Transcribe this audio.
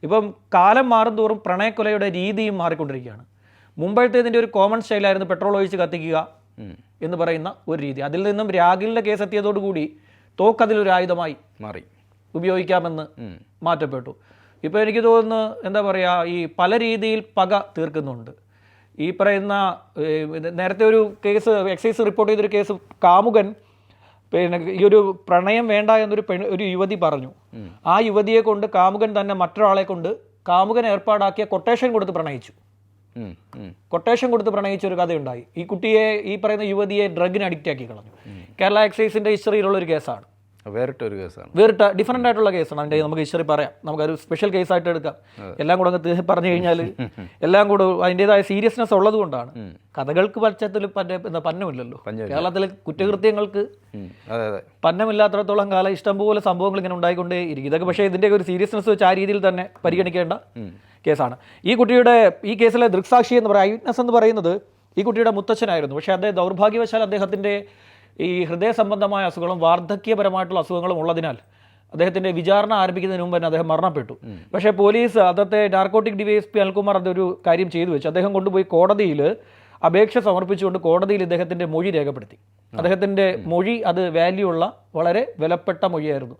ഇപ്പം കാലം മാറും തോറും പ്രണയക്കൊലയുടെ രീതിയും മാറിക്കൊണ്ടിരിക്കുകയാണ്. മുമ്പഴത്തേതിൻ്റെ ഒരു കോമൺ സ്റ്റൈലായിരുന്നു പെട്രോൾ ഒഴിച്ച് കത്തിക്കുക എന്ന് പറയുന്ന ഒരു രീതി. അതിൽ നിന്നും രാഗിലിൻ്റെ കേസ് എത്തിയതോടുകൂടി തോക്കതിലൊരു ആയുധമായി മാറി, ഉപയോഗിക്കാമെന്ന് മാറ്റപ്പെട്ടു. ഇപ്പോൾ എനിക്ക് തോന്നുന്നു എന്താ പറയുക, ഈ പല രീതിയിൽ പക തീർക്കുന്നുണ്ട്. ഈ പറയുന്ന നേരത്തെ ഒരു കേസ് എക്സൈസ് റിപ്പോർട്ട് ചെയ്തൊരു കേസ്, കാമുകൻ പിന്നെ ഈ ഒരു പ്രണയം വേണ്ട എന്നൊരു ഒരു യുവതി പറഞ്ഞു. ആ യുവതിയെ കൊണ്ട് കാമുകൻ തന്നെ മറ്റൊരാളെ കൊണ്ട് കാമുകൻ ഏർപ്പാടാക്കിയ കൊട്ടേഷൻ കൊടുത്ത് പ്രണയിച്ചു. കൊട്ടേഷൻ കൊടുത്ത് പ്രണയിച്ച ഒരു കഥയുണ്ടായി. ഈ കുട്ടിയെ, ഈ പറയുന്ന യുവതിയെ ഡ്രഗിന് അഡിക്റ്റ് ആക്കി കളഞ്ഞു. കേരള എക്സൈസിൻ്റെ ഹിസ്റ്ററിയിലുള്ള ഒരു കേസാണ്. വേറിട്ട ഡിഫറൻ്റ് ആയിട്ടുള്ള കേസാണ്. അതിൻ്റെ നമുക്ക് ഹിസ്റ്ററി പറയാം, നമുക്കൊരു സ്പെഷ്യൽ കേസായിട്ട് എടുക്കാം. എല്ലാം കൂടെ അങ്ങ് പറഞ്ഞു കഴിഞ്ഞാൽ എല്ലാം കൂടെ അതിൻ്റെതായ സീരിയസ്നെസ് ഉള്ളത് കൊണ്ടാണ്. കഥകൾക്ക് പശ്ചാത്തലത്തിൽ പന്നമില്ലല്ലോ. കേരളത്തിലെ കുറ്റകൃത്യങ്ങൾക്ക് പന്നമില്ലാത്തടത്തോളം കാലം ഇഷ്ടംപോലെ സംഭവങ്ങൾ ഇങ്ങനെ ഉണ്ടായിക്കൊണ്ടേ ഇരിക്കും. ഇതൊക്കെ പക്ഷേ ഇതിൻ്റെ ഒരു സീരിയസ്നെസ് വെച്ച് ആ രീതിയിൽ തന്നെ പരിഗണിക്കേണ്ട കേസാണ്. ഈ കുട്ടിയുടെ ഈ കേസിലെ ദൃക്സാക്ഷി എന്ന് പറയുക, ഐ വിറ്റ്നസ് എന്ന് പറയുന്നത് ഈ കുട്ടിയുടെ മുത്തച്ഛനായിരുന്നു. പക്ഷേ അദ്ദേഹം ദൗർഭാഗ്യവശാൽ അദ്ദേഹത്തിൻ്റെ ഈ ഹൃദയ സംബന്ധമായ അസുഖങ്ങളും വാർദ്ധക്യപരമായിട്ടുള്ള അസുഖങ്ങളും ഉള്ളതിനാൽ അദ്ദേഹത്തിൻ്റെ വിചാരണ ആരംഭിക്കുന്നതിന് മുമ്പ് തന്നെ അദ്ദേഹം മരണപ്പെട്ടു. പക്ഷേ പോലീസ് അന്നത്തെ നാർക്കോട്ടിക് DYSP അനിൽകുമാർ അതൊരു കാര്യം ചെയ്തു വെച്ചു. അദ്ദേഹം കൊണ്ടുപോയി കോടതിയിൽ അപേക്ഷ സമർപ്പിച്ചുകൊണ്ട് കോടതിയിൽ ഇദ്ദേഹത്തിൻ്റെ മൊഴി രേഖപ്പെടുത്തി. അദ്ദേഹത്തിൻ്റെ മൊഴി അത് വാല്യൂ ഉള്ള വളരെ വിലപ്പെട്ട മൊഴിയായിരുന്നു.